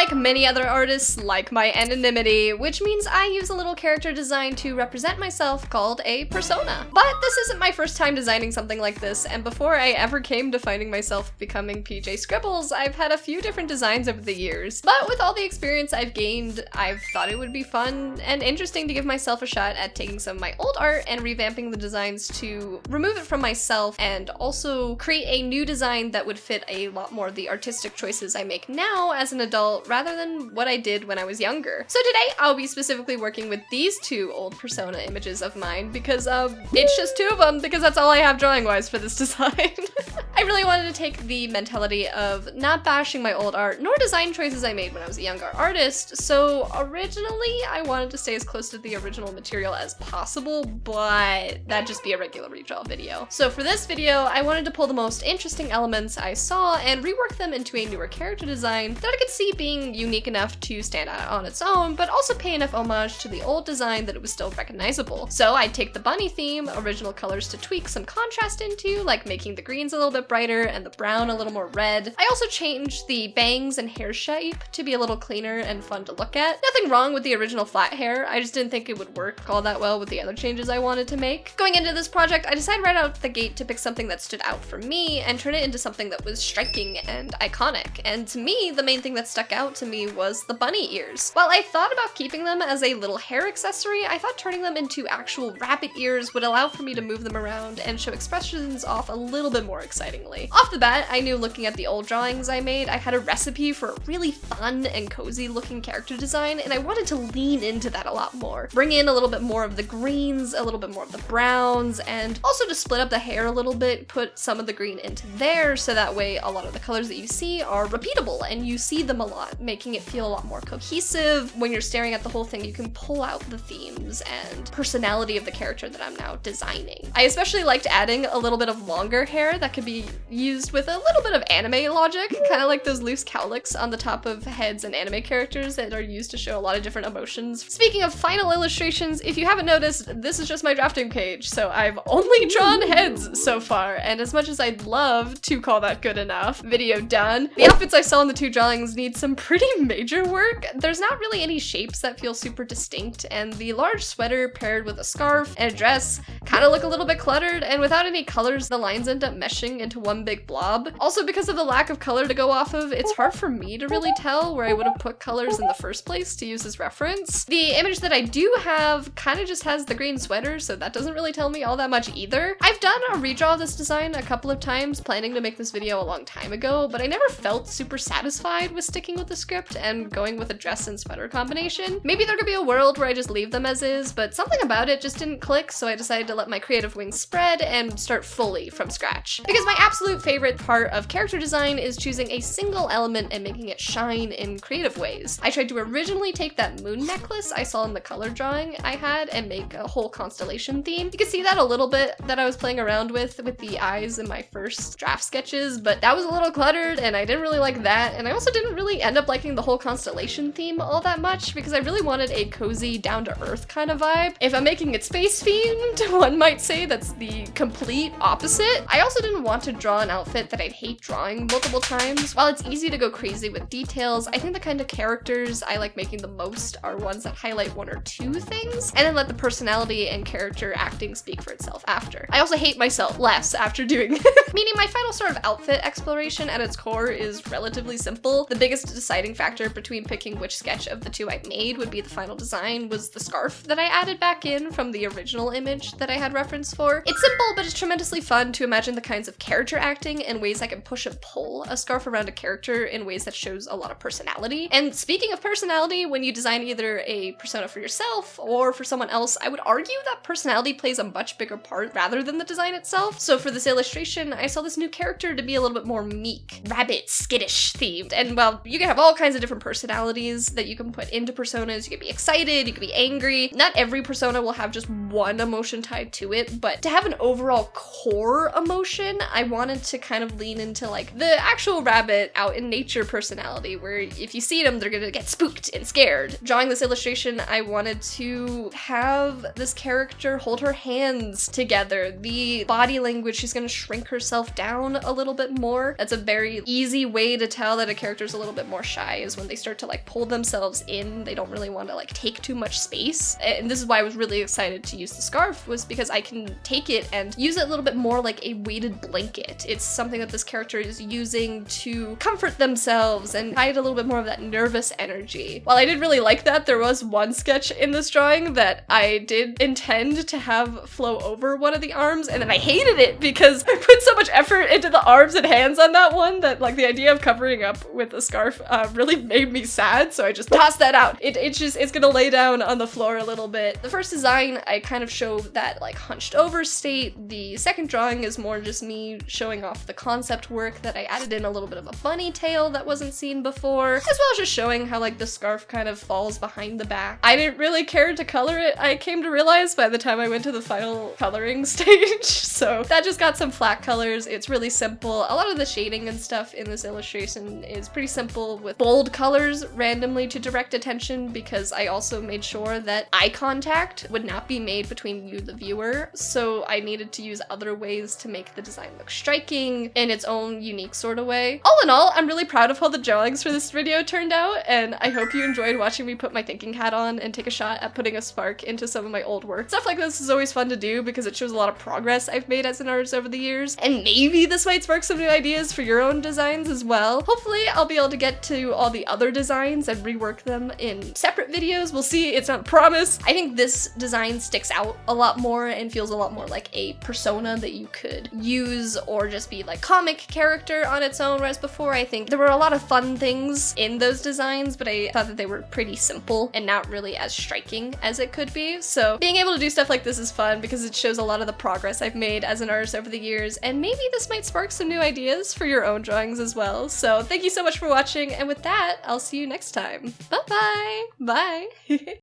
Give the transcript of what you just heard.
like many other artists, like my anonymity, which means I use a little character design to represent myself called a persona. But this isn't my first time designing something like this, and before I ever came to finding myself becoming PJ Scribbles, I've had a few different designs over the years. But with all the experience I've gained, I've thought it would be fun and interesting to give myself a shot at taking some of my old art and revamping the designs to remove it from myself and also create a new design that would fit a lot more of the artistic choices I make now as an adult rather than what I did when I was younger. So today I'll be specifically working with these two old persona images of mine because it's just two of them because that's all I have drawing wise for this design. I really wanted to take the mentality of not bashing my old art nor design choices I made when I was a younger artist, so originally I wanted to stay as close to the original material as possible, but that'd just be a regular redraw video. So for this video, I wanted to pull the most interesting elements I saw and rework them into a newer character design that I could see being unique enough to stand out on its own, but also pay enough homage to the old design that it was still recognizable. So I'd take the bunny theme, original colors to tweak some contrast into, like making the greens a little bit brighter and the brown a little more red. I also changed the bangs and hair shape to be a little cleaner and fun to look at. Nothing wrong with the original flat hair, I just didn't think it would work all that well with the other changes I wanted to make. Going into this project, I decided right out the gate to pick something that stood out for me and turn it into something that was striking and iconic. And to me, the main thing that stuck out to me was the bunny ears. While I thought about keeping them as a little hair accessory, I thought turning them into actual rabbit ears would allow for me to move them around and show expressions off a little bit more excitingly. Off the bat, I knew looking at the old drawings I made, I had a recipe for a really fun and cozy looking character design, and I wanted to lean into that a lot more. Bring in a little bit more of the greens, a little bit more of the browns, and also to split up the hair a little bit, put some of the green into there so that way a lot of the colors that you see are repeatable and you see them a lot, making it feel a lot more cohesive. When you're staring at the whole thing, you can pull out the themes and personality of the character that I'm now designing. I especially liked adding a little bit of longer hair that could be used with a little bit of anime logic, kind of like those loose cowlicks on the top of heads and anime characters that are used to show a lot of different emotions. Speaking of final illustrations, if you haven't noticed, this is just my drafting page, so I've only drawn heads so far, and as much as I'd love to call that good enough, video done, the outfits I saw in the two drawings need some pretty major work. There's not really any shapes that feel super distinct, and the large sweater paired with a scarf and a dress kind of look a little bit cluttered, and without any colors, the lines end up meshing into one big blob. Also, because of the lack of color to go off of, it's hard for me to really tell where I would have put colors in the first place to use as reference. The image that I do have kind of just has the green sweater, so that doesn't really tell me all that much either. I've done a redraw of this design a couple of times, planning to make this video a long time ago, but I never felt super satisfied with sticking with the script and going with a dress and sweater combination. Maybe there could be a world where I just leave them as is, but something about it just didn't click, so I decided to let my creative wings spread and start fully from scratch. Because my absolute favorite part of character design is choosing a single element and making it shine in creative ways. I tried to originally take that moon necklace I saw in the color drawing I had and make a whole constellation theme. You can see that a little bit that I was playing around with the eyes in my first draft sketches, but that was a little cluttered and I didn't really like that, and I also didn't really end up liking the whole constellation theme all that much because I really wanted a cozy, down-to-earth kind of vibe. If I'm making it space themed, one might say that's the complete opposite. I also didn't want to draw an outfit that I'd hate drawing multiple times. While it's easy to go crazy with details, I think the kind of characters I like making the most are ones that highlight one or two things, and then let the personality and character acting speak for itself after. I also hate myself less after doing meaning my final sort of outfit exploration at its core is relatively simple. The biggest deciding factor between picking which sketch of the two I made would be the final design was the scarf that I added back in from the original image that I had reference for. It's simple, but it's tremendously fun to imagine the kinds of character acting and ways I can push and pull a scarf around a character in ways that shows a lot of personality. And speaking of personality, when you design either a persona for yourself or for someone else, I would argue that personality plays a much bigger part rather than the design itself. So for this illustration, I saw this new character to be a little bit more meek, rabbit, skittish themed. And well, you can have all kinds of different personalities that you can put into personas. You can be excited, you can be angry. Not every persona will have just one emotion tied to it, but to have an overall core emotion, I wanted to kind of lean into like the actual rabbit out in nature personality, where if you see them, they're gonna get spooked and scared. Drawing this illustration, I wanted to have this character hold her hands together. The body language, she's gonna shrink herself down a little bit more. That's a very easy way to tell that a character's a little bit more shy, is when they start to like pull themselves in. They don't really want to like take too much space. And this is why I was really excited to use the scarf, was because I can take it and use it a little bit more like a weighted blanket. It's something that this character is using to comfort themselves and hide a little bit more of that nervous energy. While I did really like that, there was one sketch in this drawing that I did intend to have flow over one of the arms, and then I hated it because I put so much effort into the arms and hands on that one that like the idea of covering up with a scarf really made me sad, so I just tossed that out. It's gonna lay down on the floor a little bit. The first design, I kind of show that like hunched over state. The second drawing is more just me showing off the concept work that I added in a little bit of a bunny tail that wasn't seen before, as well as just showing how like the scarf kind of falls behind the back. I didn't really care to color it, I came to realize by the time I went to the final coloring stage. So that just got some flat colors. It's really simple. A lot of the shading and stuff in this illustration is pretty simple, with bold colors randomly to direct attention, because I also made sure that eye contact would not be made between you, the viewer. So I needed to use other ways to make the design look striking in its own unique sort of way. All in all, I'm really proud of how the drawings for this video turned out, and I hope you enjoyed watching me put my thinking hat on and take a shot at putting a spark into some of my old work. Stuff like this is always fun to do because it shows a lot of progress I've made as an artist over the years, and maybe this might spark some new ideas for your own designs as well. Hopefully I'll be able to get to all the other designs and rework them in separate videos. We'll see, it's not a promise. I think this design sticks out a lot more and feels a lot more like a persona that you could use or just be like comic character on its own, whereas before I think there were a lot of fun things in those designs, but I thought that they were pretty simple and not really as striking as it could be. So being able to do stuff like this is fun because it shows a lot of the progress I've made as an artist over the years, and maybe this might spark some new ideas for your own drawings as well. So thank you so much for watching, and with that, I'll see you next time. Bye-bye! Bye!